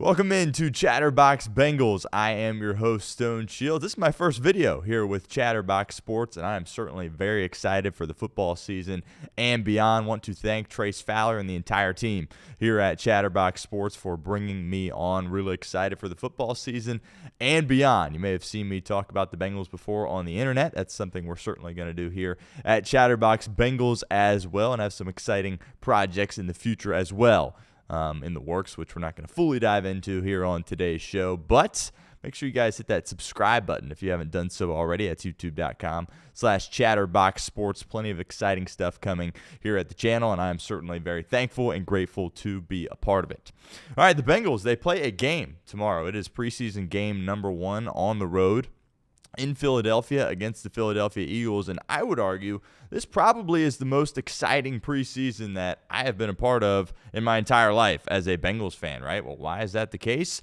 Welcome into Chatterbox Bengals. I am your host, Stone Shields. This is my first video here with Chatterbox Sports, and I am certainly very excited for the football season and beyond. Want to thank Trace Fowler and the entire team here at Chatterbox Sports for bringing me on. Really excited for the football season and beyond. You may have seen me talk about the Bengals before on the internet. That's something we're certainly going to do here at Chatterbox Bengals as well, and have some exciting projects in the future as well. In the works, which we're not going to fully dive into here on today's show. But make sure you guys hit that subscribe button if you haven't done so already. That's youtube.com/chatterboxsports. Plenty of exciting stuff coming here at the channel, and I am certainly very thankful and grateful to be a part of it. All right, the Bengals, they play a game tomorrow. It is preseason game number 1 on the road in Philadelphia against the Philadelphia Eagles, and I would argue this probably is the most exciting preseason that I have been a part of in my entire life as a Bengals fan, right? Well, why is that the case?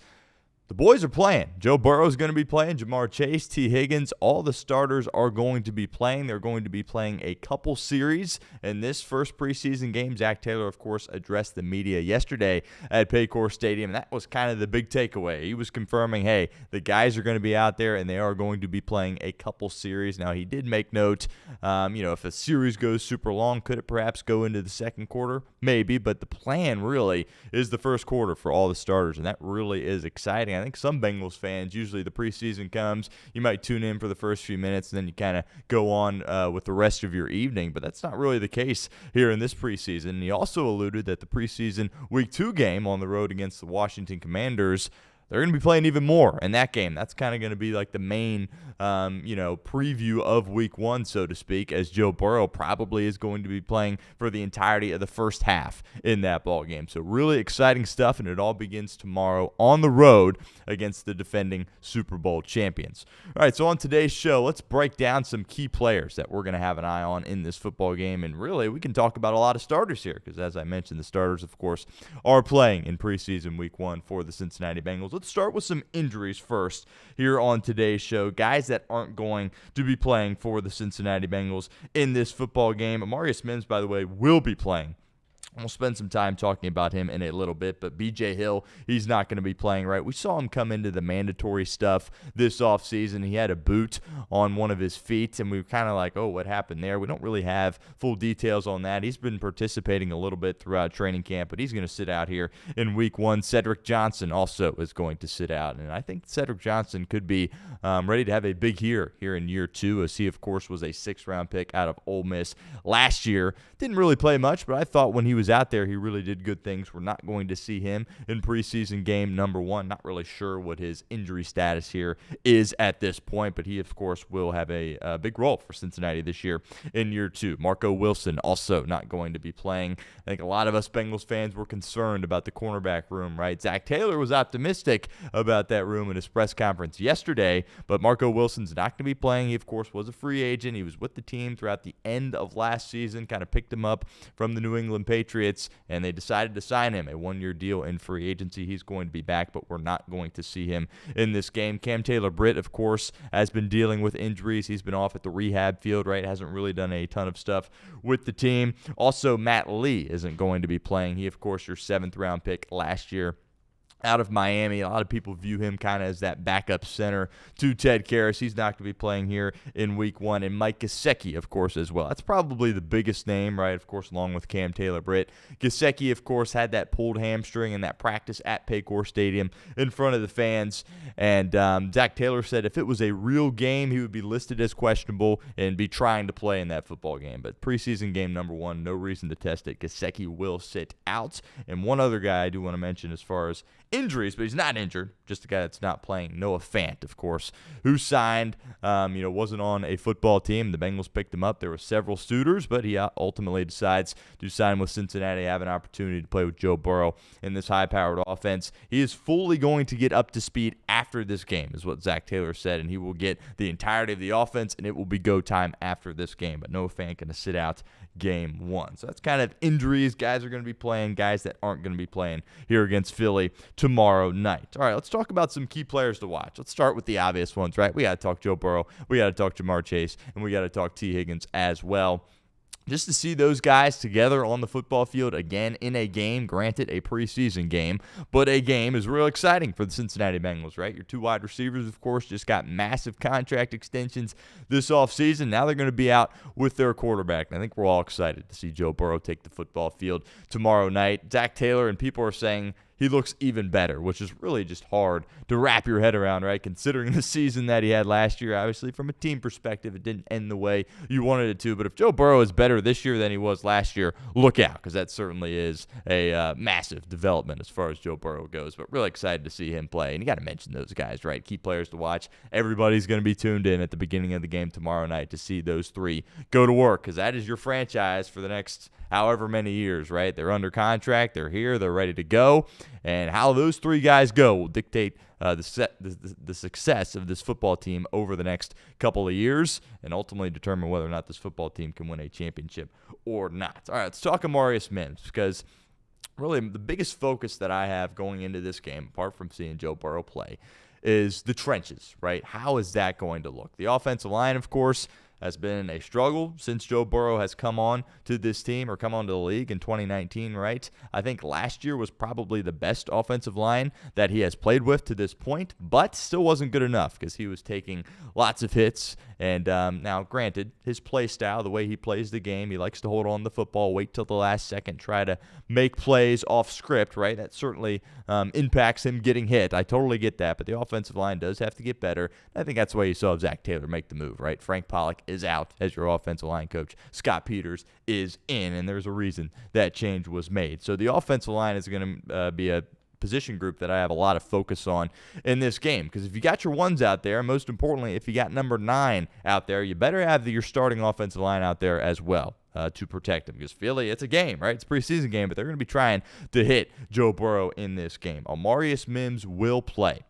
The boys are playing. Joe Burrow is going to be playing. Ja'Marr Chase, T. Higgins, all the starters are going to be playing. They're going to be playing a couple series in this first preseason game. Zac Taylor, of course, addressed the media yesterday at Paycor Stadium. That was kind of the big takeaway. He was confirming, hey, the guys are going to be out there and they are going to be playing a couple series. Now, he did make note, if a series goes super long, could it perhaps go into the second quarter? Maybe, but the plan really is the first quarter for all the starters, and that really is exciting. I think some Bengals fans, usually the preseason comes, you might tune in for the first few minutes, and then you kind of go on with the rest of your evening. But that's not really the case here in this preseason. And he also alluded that the preseason Week 2 game on the road against the Washington Commanders, they're going to be playing even more in that game. That's kind of going to be like the main, preview of Week 1, so to speak, as Joe Burrow probably is going to be playing for the entirety of the first half in that ball game. So really exciting stuff, and it all begins tomorrow on the road against the defending Super Bowl champions. All right, so on today's show, let's break down some key players that we're going to have an eye on in this football game, and really we can talk about a lot of starters here because, as I mentioned, the starters, of course, are playing in preseason Week 1 for the Cincinnati Bengals. Let's start with some injuries first here on today's show. Guys that aren't going to be playing for the Cincinnati Bengals in this football game. Amarius Mims, by the way, will be playing. We'll spend some time talking about him in a little bit, but B.J. Hill, he's not going to be playing, right? We saw him come into the mandatory stuff this offseason. He had a boot on one of his feet, and we were kind of like, oh, what happened there? We don't really have full details on that. He's been participating a little bit throughout training camp, but he's going to sit out here in Week 1. Cedric Johnson also is going to sit out, and I think Cedric Johnson could be ready to have a big year here in year 2, as he, of course, was a 6th-round pick out of Ole Miss last year. Didn't really play much, but I thought when he was out there, he really did good things. We're not going to see him in preseason game number 1. Not really sure what his injury status here is at this point, but he, of course, will have a big role for Cincinnati this year in year 2. Marco Wilson also not going to be playing. I think a lot of us Bengals fans were concerned about the cornerback room, right? Zac Taylor was optimistic about that room in his press conference yesterday, but Marco Wilson's not going to be playing. He, of course, was a free agent. He was with the team throughout the end of last season, kind of picked him up from the New England Patriots, and they decided to sign him a 1-year deal in free agency. He's going to be back, but we're not going to see him in this game. Cam Taylor-Britt, of course, has been dealing with injuries. He's been off at the rehab field, right? Hasn't really done a ton of stuff with the team. Also, Matt Lee isn't going to be playing. He, of course, your 7th-round pick last year out of Miami. A lot of people view him kind of as that backup center to Ted Karras. He's not going to be playing here in Week 1. And Mike Gesicki, of course, as well. That's probably the biggest name, right? Of course, along with Cam Taylor-Britt. Gesicki, of course, had that pulled hamstring in that practice at Paycor Stadium in front of the fans. And Zac Taylor said if it was a real game, he would be listed as questionable and be trying to play in that football game. But preseason game number 1, no reason to test it. Gesicki will sit out. And one other guy I do want to mention as far as injuries, but he's not injured, just a guy that's not playing. Noah Fant, of course, who signed, wasn't on a football team. The Bengals picked him up. There were several suitors, but he ultimately decides to sign with Cincinnati, have an opportunity to play with Joe Burrow in this high-powered offense. He is fully going to get up to speed after this game, is what Zac Taylor said, and he will get the entirety of the offense, and it will be go time after this game. But Noah Fant going to sit out game 1. So that's kind of injuries. Guys are going to be playing, guys that aren't going to be playing here against Philly tomorrow night. All right, let's talk about some key players to watch. Let's start with the obvious ones, right? We got to talk Joe Burrow, we got to talk Ja'Marr Chase, and we got to talk T. Higgins as well. just to see those guys together on the football field again in a game, granted a preseason game, but a game is real exciting for the Cincinnati Bengals, right? Your 2 wide receivers, of course, just got massive contract extensions this offseason. Now they're going to be out with their quarterback. And I think we're all excited to see Joe Burrow take the football field tomorrow night. Zac Taylor, and people are saying he looks even better, which is really just hard to wrap your head around, right? Considering the season that he had last year, obviously from a team perspective, it didn't end the way you wanted it to. But if Joe Burrow is better this year than he was last year, look out, because that certainly is a massive development as far as Joe Burrow goes. But really excited to see him play. And you got to mention those guys, right? Key players to watch. Everybody's going to be tuned in at the beginning of the game tomorrow night to see those 3 go to work, because that is your franchise for the next however many years, right? They're under contract, they're here, they're ready to go, and how those 3 guys go will dictate the success of this football team over the next couple of years, and ultimately determine whether or not this football team can win a championship or not. All right, let's talk Amarius Mims, because really the biggest focus that I have going into this game, apart from seeing Joe Burrow play, is the trenches, right? How is that going to look? The offensive line, of course, has been a struggle since Joe Burrow has come on to this team, or come on to the league in 2019, right? I think last year was probably the best offensive line that he has played with to this point, but still wasn't good enough because he was taking lots of hits. And now, granted, his play style, the way he plays the game, he likes to hold on to the football, wait till the last second, try to make plays off script, right? That certainly impacts him getting hit. I totally get that, but the offensive line does have to get better. I think that's why you saw Zac Taylor make the move, right? Frank Pollock is out as your offensive line coach. Scott Peters is in, and there's a reason that change was made. So the offensive line is going to be a position group that I have a lot of focus on in this game, because if you got your ones out there, most importantly, if you got number 9 out there, you better have your starting offensive line out there as well to protect him, because Philly, it's a game, right? It's a preseason game, but they're going to be trying to hit Joe Burrow in this game. Amarius Mims will play.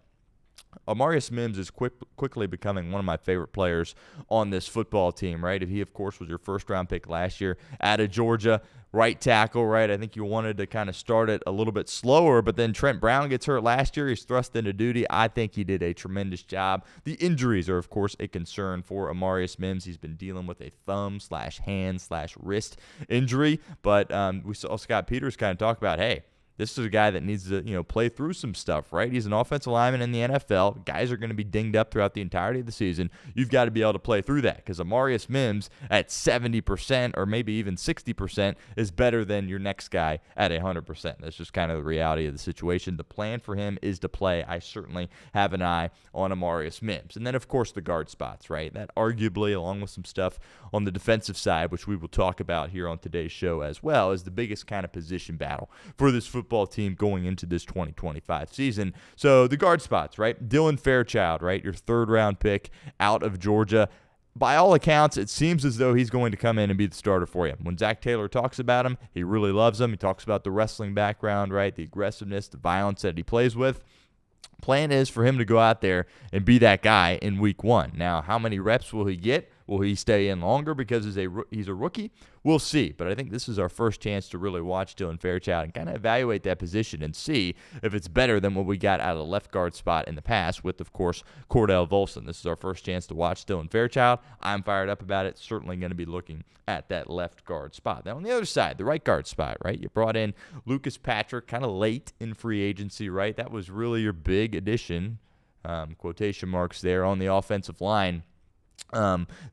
Amarius Mims is quickly becoming one of my favorite players on this football team, right? He, of course, was your first-round pick last year out of Georgia, right tackle, right? I think you wanted to kind of start it a little bit slower, but then Trent Brown gets hurt last year. He's thrust into duty. I think he did a tremendous job. The injuries are, of course, a concern for Amarius Mims. He's been dealing with a thumb/hand/wrist injury, but we saw Scott Peters kind of talk about, hey, this is a guy that needs to, play through some stuff, right? He's an offensive lineman in the NFL. Guys are going to be dinged up throughout the entirety of the season. You've got to be able to play through that, because Amarius Mims at 70% or maybe even 60% is better than your next guy at 100%. That's just kind of the reality of the situation. The plan for him is to play. I certainly have an eye on Amarius Mims. And then, of course, the guard spots, right? That arguably, along with some stuff on the defensive side, which we will talk about here on today's show as well, is the biggest kind of position battle for this football team going into this 2025 season. So the guard spots, right? Dylan Fairchild, right? Your 3rd-round pick out of Georgia. By all accounts, it seems as though he's going to come in and be the starter for you. When Zac Taylor talks about him, he really loves him. He talks about the wrestling background, right? The aggressiveness, the violence that he plays with. Plan is for him to go out there and be that guy in week 1. Now, how many reps will he get? Will he stay in longer because he's a rookie? We'll see. But I think this is our first chance to really watch Dylan Fairchild and kind of evaluate that position and see if it's better than what we got out of the left guard spot in the past with, of course, Cordell Volson. This is our first chance to watch Dylan Fairchild. I'm fired up about it. Certainly going to be looking at that left guard spot. Now, on the other side, the right guard spot, right? You brought in Lucas Patrick kind of late in free agency, right? That was really your big addition, quotation marks there, on the offensive line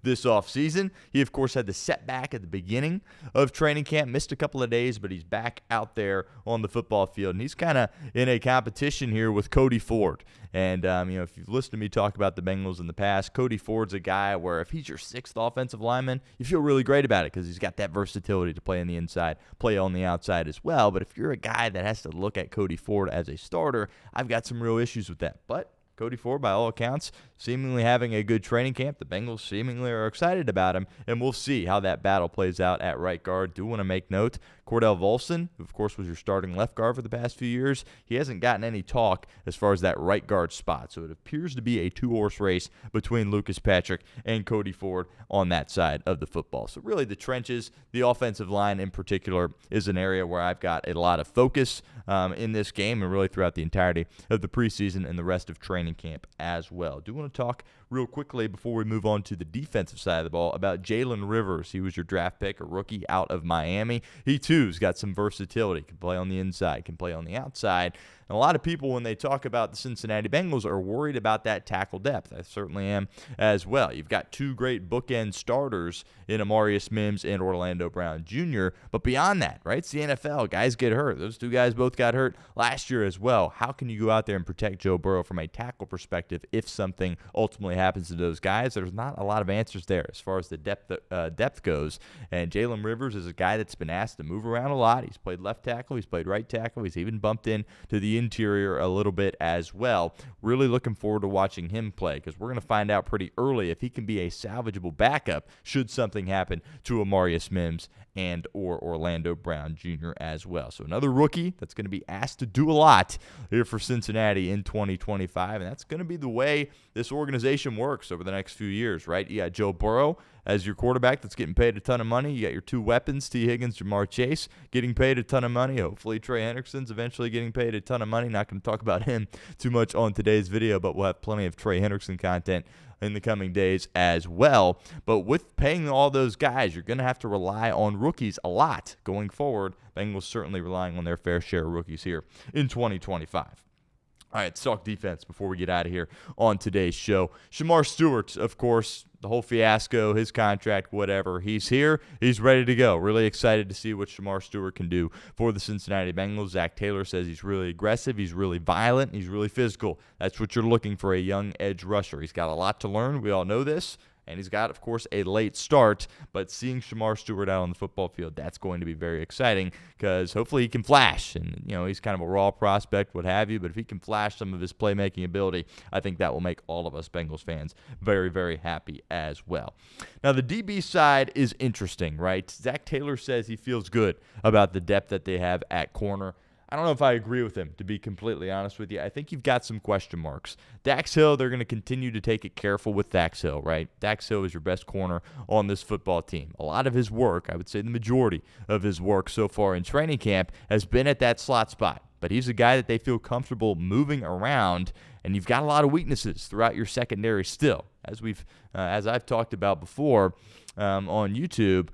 this offseason. He, of course, had the setback at the beginning of training camp, missed a couple of days, but he's back out there on the football field, and he's kind of in a competition here with Cody Ford. And, if you've listened to me talk about the Bengals in the past, Cody Ford's a guy where if he's your 6th offensive lineman, you feel really great about it because he's got that versatility to play on the inside, play on the outside as well. But if you're a guy that has to look at Cody Ford as a starter, I've got some real issues with that. But Cody Ford, by all accounts, seemingly having a good training camp. The Bengals seemingly are excited about him, and we'll see how that battle plays out at right guard. Do want to make note, Cordell Volson, who, of course, was your starting left guard for the past few years, he hasn't gotten any talk as far as that right guard spot. So it appears to be a 2-horse race between Lucas Patrick and Cody Ford on that side of the football. So really the trenches, the offensive line in particular, is an area where I've got a lot of focus in this game and really throughout the entirety of the preseason and the rest of training training camp as well. Do want to talk real quickly before we move on to the defensive side of the ball about Jalen Rivers. He was your draft pick, a rookie out of Miami. He too's got some versatility. Can play on the inside, can play on the outside. And a lot of people, when they talk about the Cincinnati Bengals, are worried about that tackle depth. I certainly am as well. You've got two great bookend starters in Amarius Mims and Orlando Brown Jr., but beyond that, right, it's the NFL. Guys get hurt. Those two guys both got hurt last year as well. How can you go out there and protect Joe Burrow from a tackle perspective if something ultimately happens to those guys? There's not a lot of answers there as far as the depth goes. And Jalen Rivers is a guy that's been asked to move around a lot. He's played left tackle. He's played right tackle. He's even bumped in to the interior a little bit as well. Really looking forward to watching him play because we're going to find out pretty early if he can be a salvageable backup should something happen to Amarius Mims and or Orlando Brown Jr. as well. So another rookie that's going to be asked to do a lot here for Cincinnati in 2025, and that's going to be the way this organization works over the next few years, right? You got Joe Burrow as your quarterback that's getting paid a ton of money. You got your two weapons, T. Higgins, Jamar Chase, getting paid a ton of money. Hopefully Trey Hendrickson's eventually getting paid a ton of money. Not going to talk about him too much on today's video, but we'll have plenty of Trey Hendrickson content in the coming days as well. But with paying all those guys, you're going to have to rely on rookies a lot going forward. Bengals certainly relying on their fair share of rookies here in 2025. All right, let's talk defense before we get out of here on today's show. Shemar Stewart, of course, the whole fiasco, his contract, whatever. He's here. He's ready to go. Really excited to see what Shemar Stewart can do for the Cincinnati Bengals. Zac Taylor says he's really aggressive. He's really violent. He's really physical. That's what you're looking for a young edge rusher. He's got a lot to learn. We all know this. And he's got, of course, a late start. But seeing Shemar Stewart out on the football field, that's going to be very exciting because hopefully he can flash. And, you know, he's kind of a raw prospect, what have you. But if he can flash some of his playmaking ability, I think that will make all of us Bengals fans very, very happy as well. Now, the DB side is interesting, right? Zac Taylor says he feels good about the depth that they have at corner. I don't know if I agree with him, to be completely honest with you. I think you've got some question marks. Dax Hill, they're going to continue to take it careful with Dax Hill, right? Dax Hill is your best corner on this football team. A lot of his work, I would say the majority of his work so far in training camp, has been at that slot spot. But he's a guy that they feel comfortable moving around, and you've got a lot of weaknesses throughout your secondary still. As I've talked about before on YouTube,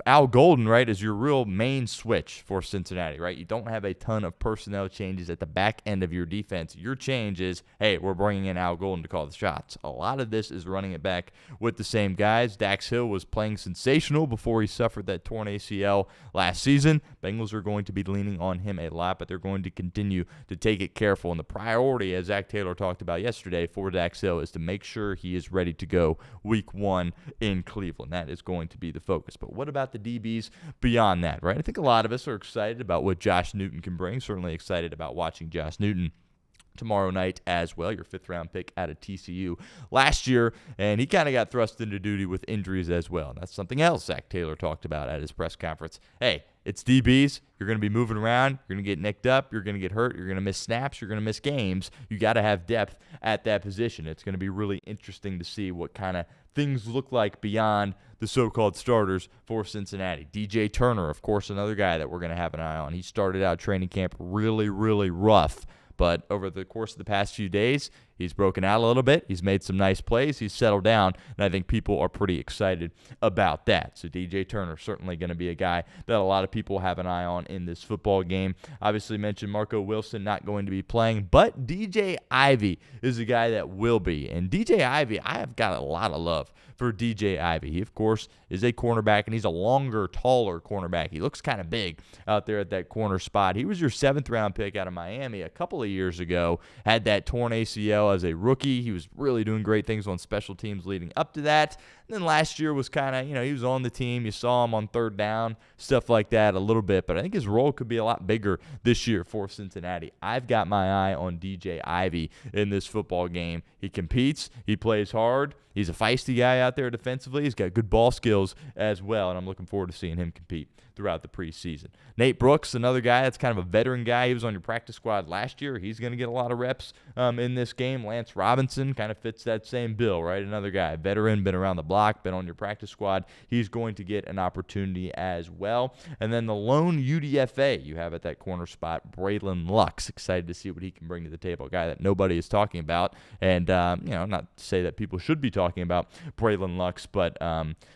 Al Golden, right, is your real main switch for Cincinnati, right? You don't have a ton of personnel changes at the back end of your defense. Your change is, hey, we're bringing in Al Golden to call the shots. A lot of this is running it back with the same guys. Dax Hill was playing sensational before he suffered that torn ACL last season. Bengals are going to be leaning on him a lot, but they're going to continue to take it careful. And the priority, as Zac Taylor talked about yesterday for Dax Hill, is to make sure he is ready to go week 1 in Cleveland. That is going to be the focus. But what about the DBs beyond that, right? I think a lot of us are excited about what Josh Newton can bring. Certainly excited about watching Josh Newton tomorrow night as well, your 5th-round pick out of TCU last year, and he kind of got thrust into duty with injuries as well. That's something else Zac Taylor talked about at his press conference. Hey, it's DBs. You're going to be moving around. You're going to get nicked up. You're going to get hurt. You're going to miss snaps. You're going to miss games. You got to have depth at that position. It's going to be really interesting to see what kind of things look like beyond the so-called starters for Cincinnati. DJ Turner, of course, another guy that we're going to have an eye on. He started out training camp really, really rough. But over the course of the past few days, he's broken out a little bit. He's made some nice plays. He's settled down, and I think people are pretty excited about that. So DJ Turner certainly going to be a guy that a lot of people have an eye on in this football game. Obviously mentioned Marco Wilson not going to be playing, but DJ Ivey is a guy that will be. And DJ Ivey, I have got a lot of love for DJ Ivey. He, of course, is a cornerback, and he's a longer, taller cornerback. He looks kind of big out there at that corner spot. He was your 7th-round pick out of Miami a couple of years ago, had that torn ACL as a rookie. He was really doing great things on special teams leading up to that. And then last year was kind of, he was on the team. You saw him on 3rd down, stuff like that a little bit. But I think his role could be a lot bigger this year for Cincinnati. I've got my eye on DJ Ivey in this football game. He competes. He plays hard. He's a feisty guy out there defensively. He's got good ball skills as well, and I'm looking forward to seeing him compete throughout the preseason. Nate Brooks, another guy that's kind of a veteran guy. He was on your practice squad last year. He's going to get a lot of reps in this game. Lance Robinson kind of fits that same bill, right? Another guy, veteran, been around the block lock, been on your practice squad, he's going to get an opportunity as well. And then the lone UDFA you have at that corner spot, Braylon Lux. Excited to see what he can bring to the table. A guy that nobody is talking about. And, not to say that people should be talking about Braylon Lux, but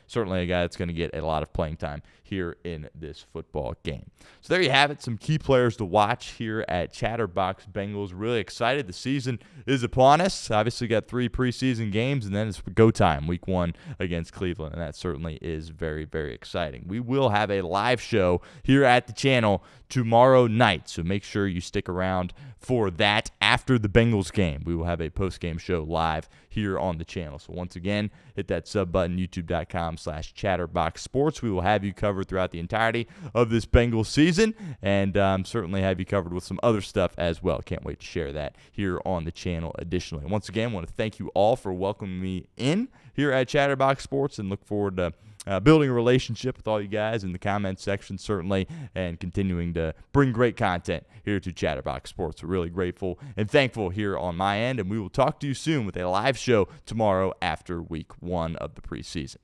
certainly a guy that's going to get a lot of playing time here in this football game. So there you have it, some key players to watch here at Chatterbox Bengals. Really excited. The season is upon us. Obviously got 3 preseason games, and then it's go time, week 1 against Cleveland, and that certainly is very, very exciting. We will have a live show here at the channel tomorrow night, so make sure you stick around for that. After the Bengals game, we will have a post-game show live here on the channel. So once again, hit that sub button, youtube.com/chatterboxsports. We will have you covered throughout the entirety of this Bengals season, and certainly have you covered with some other stuff as well. Can't wait to share that here on the channel additionally. Once again, I want to thank you all for welcoming me in here at Chatterbox Sports, and look forward to building a relationship with all you guys in the comments section, certainly, and continuing to bring great content here to Chatterbox Sports. We're really grateful and thankful here on my end, and we will talk to you soon with a live show tomorrow after week 1 of the preseason.